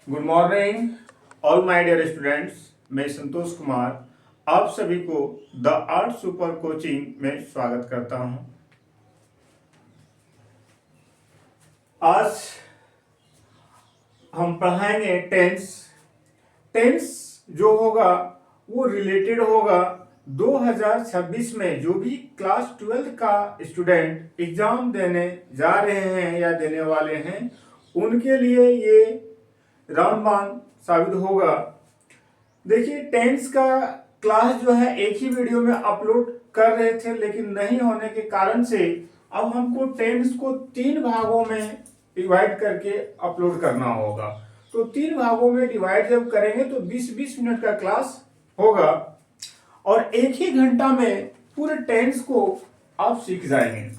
Good morning all my dear students. मैं संतोष कुमार आप सभी को द आर्ट सुपर कोचिंग में स्वागत करता हूं। आज हम पढ़ाएंगे टेंस। टेंस जो होगा वो रिलेटेड होगा 2026 में जो भी क्लास 12 का स्टूडेंट एग्जाम देने जा रहे हैं या देने वाले हैं उनके लिए ये रामबाण साबित होगा। देखिए, टेंस का क्लास जो है एक ही वीडियो में अपलोड कर रहे थे, लेकिन नहीं होने के कारण से अब हमको टेंस को 3 भागों में डिवाइड करके अपलोड करना होगा। तो 3 भागों में डिवाइड जब करेंगे तो 20-20 मिनट का क्लास होगा और एक ही घंटा में पूरे टेंस को आप सीख जाएंगे।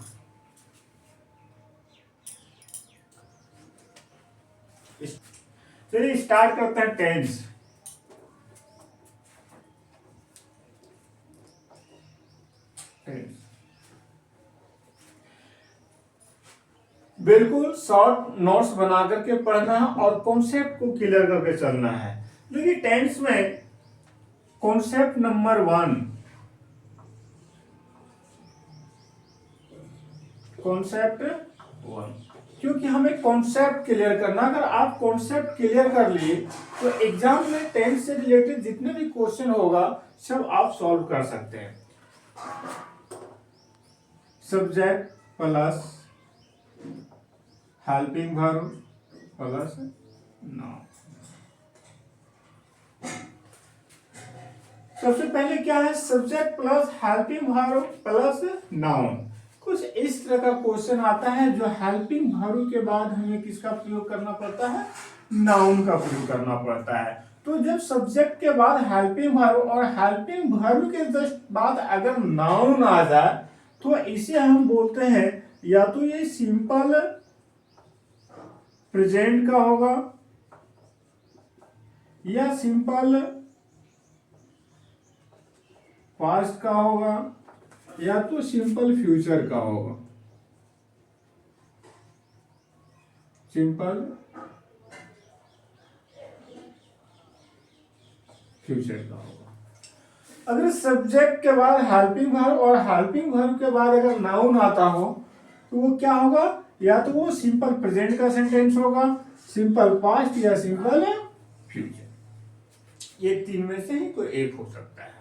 चलिए स्टार्ट करते हैं टेंस। बिल्कुल शॉर्ट नोट्स बना करके पढ़ना है और कॉन्सेप्ट को क्लियर करके चलना है। देखिए, टेंस में कॉन्सेप्ट नंबर 1, कॉन्सेप्ट 1, क्योंकि हमें कॉन्सेप्ट क्लियर करना। अगर आप कॉन्सेप्ट क्लियर कर लिए तो एग्जाम में टेंस से रिलेटेड जितने भी क्वेश्चन होगा सब आप सॉल्व कर सकते हैं। Subject plus helping verb plus noun. सबसे पहले क्या है? Subject plus helping verb plus noun. कुछ इस तरह का क्वेश्चन आता है जो हेल्पिंग वर्ब के बाद हमें किसका प्रयोग करना पड़ता है? नाउन का प्रयोग करना पड़ता है। तो जब सब्जेक्ट के बाद हेल्पिंग वर्ब और हेल्पिंग वर्ब के जस्ट बाद अगर नाउन आ जाए तो इसे हम बोलते हैं या तो ये सिंपल प्रेजेंट का होगा या सिंपल पास्ट का होगा या तो सिंपल फ्यूचर का होगा। सिंपल फ्यूचर का होगा। अगर सब्जेक्ट के बाद हेल्पिंग वर्ब और हेल्पिंग वर्ब के बाद अगर नाउन आता हो तो वो क्या होगा? या तो वो सिंपल प्रेजेंट का सेंटेंस होगा, सिंपल पास्ट या सिंपल फ्यूचर। ये 3 में से ही कोई एक हो सकता है।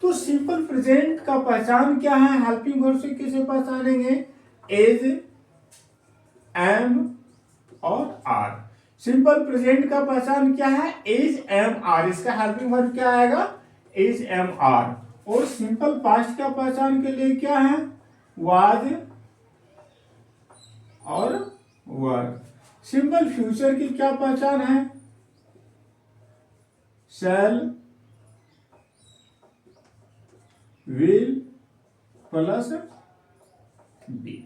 तो सिंपल प्रेजेंट का पहचान क्या है? हेल्पिंग वर्ब से कैसे पहचानेंगे? एज, एम और आर। सिंपल प्रेजेंट का पहचान क्या है? Is, am, are. इसका हेल्पिंग वर्ब क्या आएगा? Is, am, are. और सिंपल पास्ट का पहचान के लिए क्या है? वाज और वर। सिंपल फ्यूचर की क्या पहचान है? Shall, will plus be.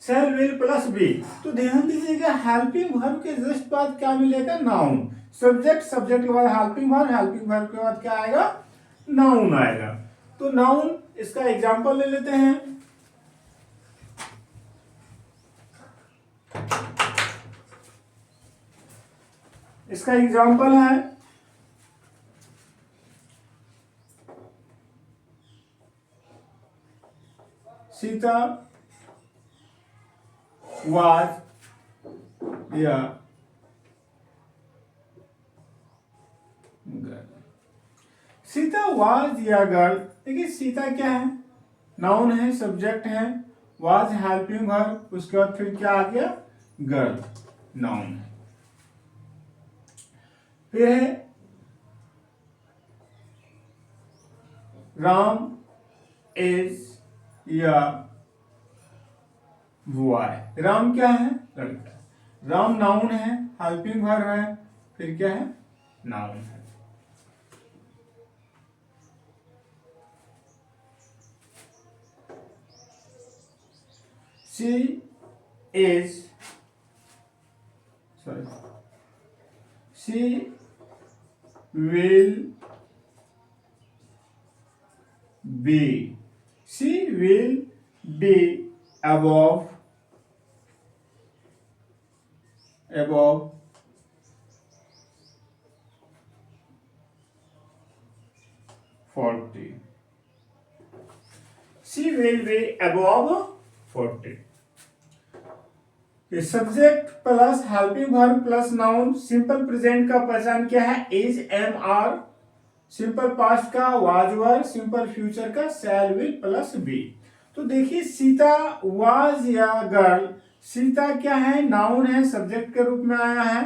Shall, will plus be. तो ध्यान दीजिएगा, हेल्पिंग वर्ब के जस्ट बाद क्या मिलेगा? नाउन। सब्जेक्ट, सब्जेक्ट के बाद हेल्पिंग वर्ब, हेल्पिंग वर्ब के बाद क्या आएगा? नाउन आएगा। तो नाउन, इसका एग्जांपल ले लेते हैं। इसका एग्जांपल है सीता वाज या गर्ल। सीता वाज या गर्ल। देखिए, सीता क्या है? नाउन है, सब्जेक्ट है। वाज हेल्पिंग वर्ब, उसके बाद फिर क्या आ गया? गर्ल, नाउन है। फिर है राम इज या बॉय। राम क्या है? लड़का। राम नाउन है, हेल्पिंग वर्ब है, फिर क्या है? नाउन है। She is, sorry, she will be, she will be above above 40. She will be above 40. Subject plus helping verb plus noun. Simple present का पहचान क्या है? Is, am, are. Simple past का वाज वर। सिंपल फ्यूचर का shall, will plus be. तो देखिए Sita was या girl, Sita क्या है? नाउन है, सब्जेक्ट के रूप में आया है।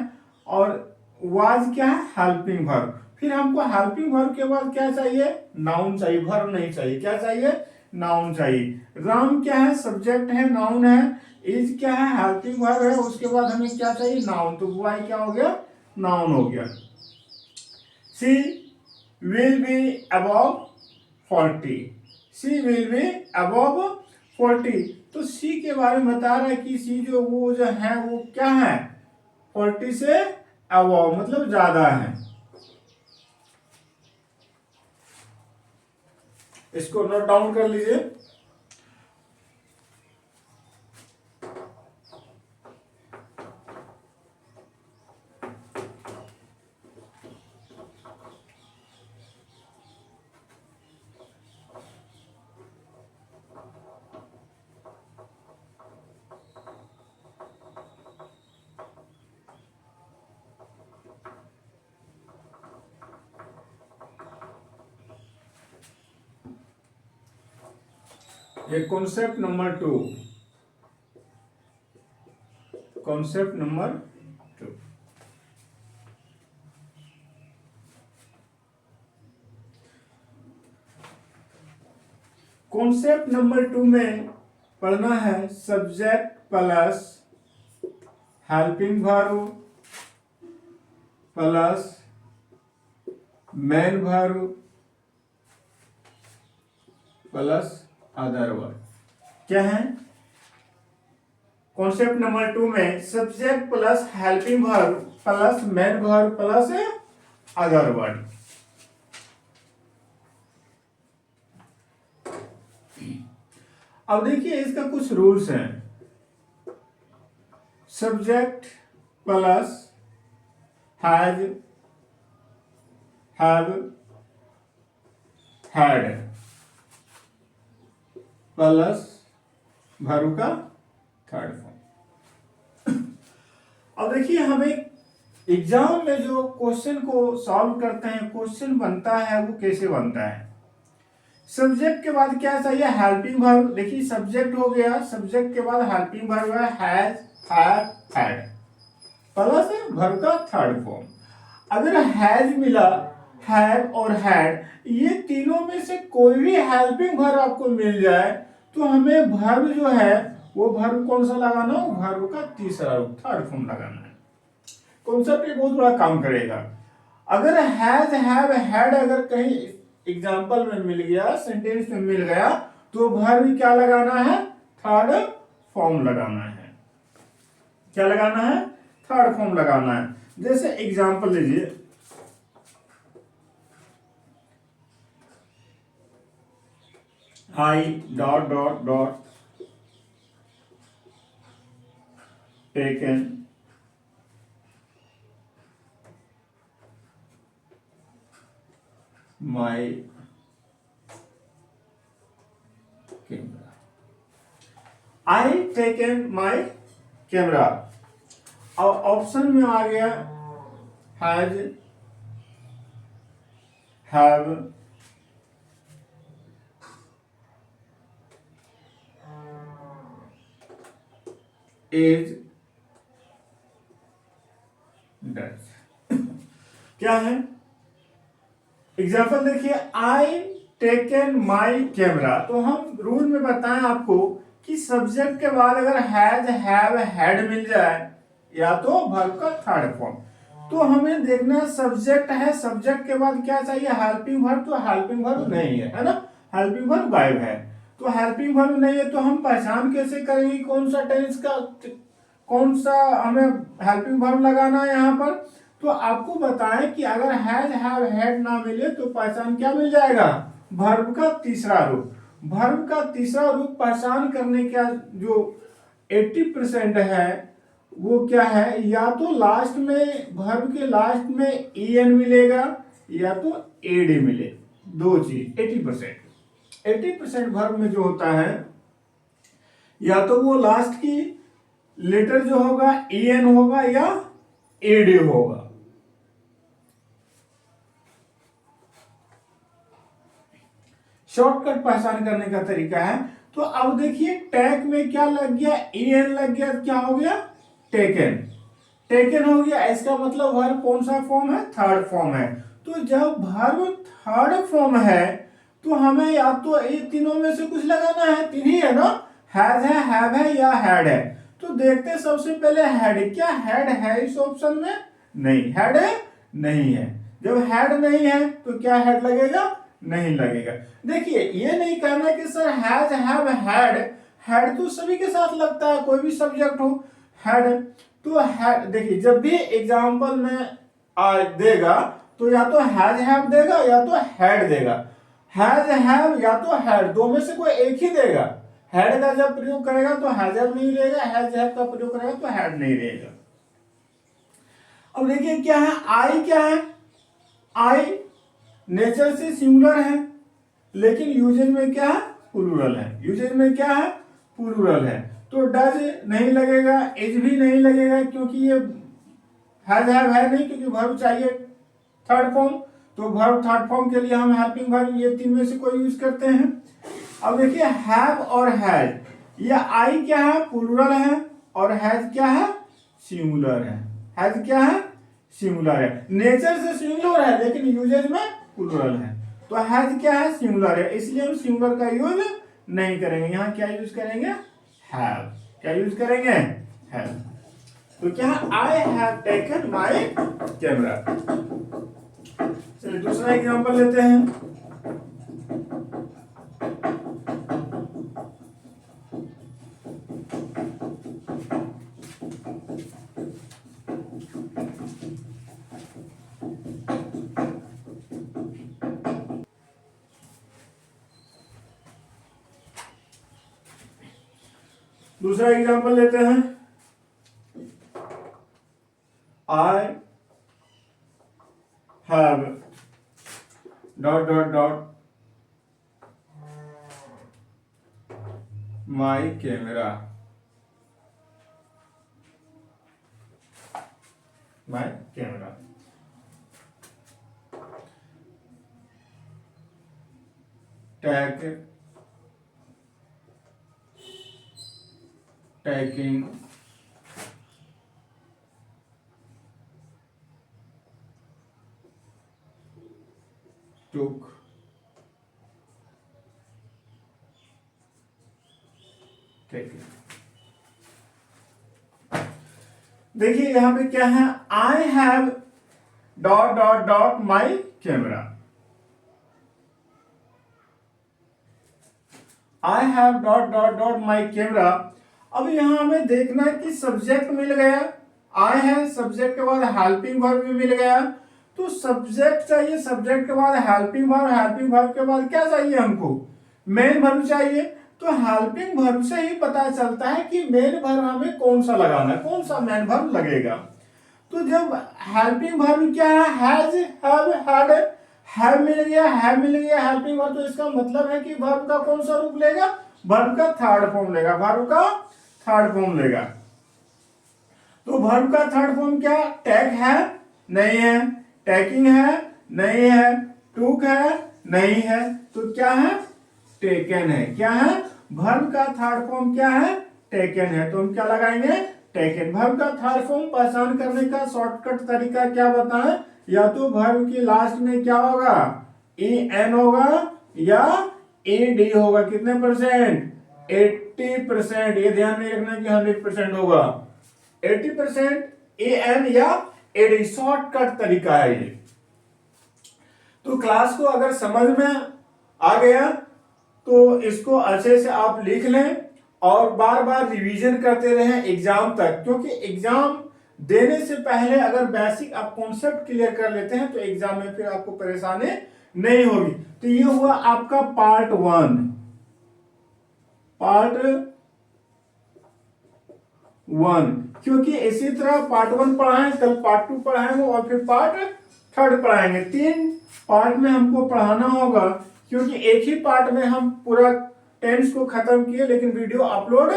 और वाज क्या है? Helping verb. फिर हमको हेल्पिंग वर्ब के बाद क्या चाहिए? नाउन चाहिए, वर्ब नहीं चाहिए। क्या चाहिए? नाउन चाहिए। राम क्या है? सब्जेक्ट है, नाउन है। इज क्या है? हेल्पिंग वर्ब है। उसके बाद हमें क्या चाहिए? नाउन। तो बॉय क्या हो गया? नाउन हो गया। She will be above 40। She will be above 40। तो सी के बारे में बता रहा है कि सी वो जो है वो क्या है? 40 से अबव, मतलब ज्यादा है। इसको नोट डाउन कर लीजिए। ये concept number 2। Concept number 2। Concept number 2 में पढ़ना है subject plus helping verb plus main verb plus other verb. क्या है? कॉन्सेप्ट नंबर 2 में subject plus helping verb plus main verb plus other verb. अब देखिए इसका कुछ रूल्स हैं। Subject plus has, have, had plus verb का थर्ड फॉर्म। अब देखिए हमें एग्जाम में जो क्वेश्चन को सॉल्व करते हैं, क्वेश्चन बनता है वो कैसे बनता है? सब्जेक्ट के बाद क्या चाहिए? Helping verb. देखिए सब्जेक्ट हो गया, सब्जेक्ट के बाद हेल्पिंग वर्ब है has, have, had plus verb का थर्ड फॉर्म। अगर हैज मिला, हैव और हैड, ये तीनों में से कोई भी हेल्पिंग वर्ब आपको मिल जाए तो हमें वर्ब जो है वो वर्ब कौन सा लगाना? वर्ब का तीसरा रूप, थर्ड फॉर्म लगाना है। कॉन्सेप्ट ये बहुत बड़ा काम करेगा। अगर हैज, हैव, हैड अगर कहीं एग्जाम्पल में मिल गया, सेंटेंस में मिल गया, तो वर्ब क्या लगाना है? थर्ड फॉर्म लगाना है। क्या लगाना है? थर्ड फॉर्म लगाना है। जैसे एग्जाम्पल लीजिए, I dot dot dot taken my camera. I taken my camera. और ऑप्शन में आ गया हैज, हैव, इज, डज। क्या है? एग्जाम्पल देखिए, आई टेकन माई कैमरा। तो हम रूल में बताएं आपको कि सब्जेक्ट के बाद अगर हैज, हैव, हैड मिल जाए या तो वर्ब का थर्ड फॉर्म, तो हमें देखना सब्जेक्ट है, सब्जेक्ट के बाद क्या चाहिए? Helping verb. तो हेल्पिंग वर्ब नहीं है ना? हेल्पिंग वर्ब गायब है। तो हेल्पिंग वर्ब नहीं है तो हम पहचान कैसे करेंगे कौन सा टेंस का, कौन सा हमें हेल्पिंग वर्ब लगाना है यहाँ पर? तो आपको बताएं कि अगर हैज, हैव, हैड ना मिले तो पहचान क्या मिल जाएगा? वर्ब का तीसरा रूप। वर्ब का तीसरा रूप पहचान करने का जो 80% है वो क्या है, या तो लास्ट में वर्ब के लास्ट में en मिलेगा या तो ed मिले, दो चीज। 80% वर्ब में जो होता है या तो वो लास्ट की लेटर जो होगा en होगा या ed होगा। शॉर्टकट पहचान करने का तरीका है। तो अब देखिए टैग में क्या लग गया, en लग गया, क्या हो गया, टेकन। टेकन हो गया, इसका मतलब वर्ब कौन सा फॉर्म है, थर्ड फॉर्म है। तो जब वर्ब थर्ड फॉर्म है तो हमें या तो ये तीनों में से कुछ लगाना है, तीन ही है ना, हैज है, हैव है या हैड है। तो देखते हैं सबसे पहले हैड, क्या हैड है इस ऑप्शन में, नहीं, हैड नहीं है। जब हैड नहीं है तो क्या हैड लगेगा, नहीं लगेगा। देखिए ये नहीं कहना कि sir has, have, had, had तो सभी के साथ लगता है, कोई भी सब्जेक्ट हो हैड। तो हैड देखिए जब भी एग्जाम्पल में देगा तो या तो हैज हैव देगा या तो हैड देगा। हैज हैव या तो हैड, दो में से कोई एक ही देगा। हैड का जब प्रयोग करेगा तो हैज हैव नहीं रहेगा, हैज हैव का प्रयोग करेगा तो हैड नहीं रहेगा। अब देखिए क्या है, आई क्या है, आई नेचर से सिंगुलर है लेकिन यूजेज में क्या है, प्लूरल है। यूजेज में क्या है, प्लूरल है। तो डज नहीं लगेगा, इज भी नहीं लगेगा क्योंकि ये हैज हैव है नहीं, क्योंकि वर्ब चाहिए थर्ड फॉर्म। तो वर्ब थर्ड फॉर्म के लिए हम हेल्पिंग वर्ब ये तीन में से कोई यूज करते हैं। अब देखिए हैव और हैज, ये आई क्या है, प्लूरल है, और हैज क्या है, सिंगुलर है। हैज क्या है, सिंगुलर है, नेचर से सिंगुलर है लेकिन यूजेज में प्लूरल है। तो हैज क्या है, सिंगुलर है, इसलिए हम सिंगुलर का यूज नहीं करेंगे। यहाँ क्या यूज करेंगे, हैव। क्या यूज करेंगे, हैव। तो क्या, I have taken my camera. चलिए दूसरा एग्जांपल लेते हैं। दूसरा एग्जांपल लेते हैं। I have dot dot dot my camera, my camera. Tag, tagging, took, taken। देखिए यहां पे क्या है, I have dot dot dot my camera. I have dot dot dot my camera. अब यहां हमें देखना है कि सब्जेक्ट मिल गया, आई है, सब्जेक्ट के बाद हेल्पिंग वर्ब भी मिल गया। तो सब्जेक्ट चाहिए, सब्जेक्ट के बाद हेल्पिंग वर्ब, हेल्पिंग वर्ब के बाद क्या चाहिए हमको, मेन वर्ब चाहिए। तो हेल्पिंग वर्ब से ही पता चलता है कि मेन वर्ब हमें कौन सा लगाना है, कौन सा मेन वर्ब लगेगा। तो जब हेल्पिंग वर्ब क्या है, हैज, हैव, हैड, हैव मिल गया, हैव मिल गया हेल्पिंग वर्ब, तो इसका मतलब है कि वर्ब का कौन सा रूप लेगा, वर्ब का थर्ड फॉर्म लेगा, वर्ब का थर्ड फॉर्म लेगा। तो वर्ब का थर्ड फॉर्म क्या, टैग है, नहीं है, टैकिंग है, नहीं है, टूक है, नहीं है, तो क्या है, टेकन है। क्या है, वर्ब का थर्ड फॉर्म क्या है, टेकन है। तो हम क्या लगाएंगे, टेकन। वर्ब का थर्ड फॉर्म पहचान करने का शॉर्टकट तरीका क्या बताएं, या तो वर्ब के लास्ट में क्या होगा, en होगा या ed होगा। कितने परसेंट, 80%। ये ध्यान नहीं रखना कि 100% होगा, 80% en या ed, शॉर्टकट तरीका है ये। तो क्लास को अगर समझ में आ गया तो इसको अच्छे से आप लिख लें और बार बार रिवीजन करते रहें एग्जाम तक, क्योंकि एग्जाम देने से पहले अगर बेसिक आप कॉन्सेप्ट क्लियर कर लेते हैं तो एग्जाम में फिर आपको परेशानी नहीं होगी। तो ये हुआ आपका पार्ट 1। पार्ट वन, क्योंकि इसी तरह पार्ट 1 पढ़ाएं, कल पार्ट 2 पढ़ाएंगे और फिर पार्ट 3 पढ़ाएंगे। 3 पार्ट में हमको पढ़ाना होगा, क्योंकि एक ही पार्ट में हम पूरा टेंस को खत्म किए लेकिन वीडियो अपलोड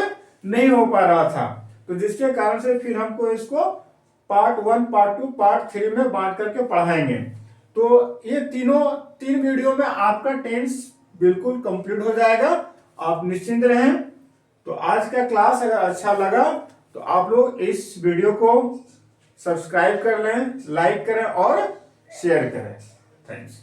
नहीं हो पा रहा था, तो जिसके कारण से फिर हमको इसको पार्ट 1, पार्ट 2, पार्ट 3 में बांट करके पढ़ाएंगे। तो ये तीन वीडियो में आपका टेंस बिल्कुल कंप्लीट हो जाएगा, आप निश्चिंत रहें। तो आज का क्लास अगर अच्छा लगा तो आप लोग इस वीडियो को सब्सक्राइब कर लें, लाइक करें और शेयर करें। थैंक्स।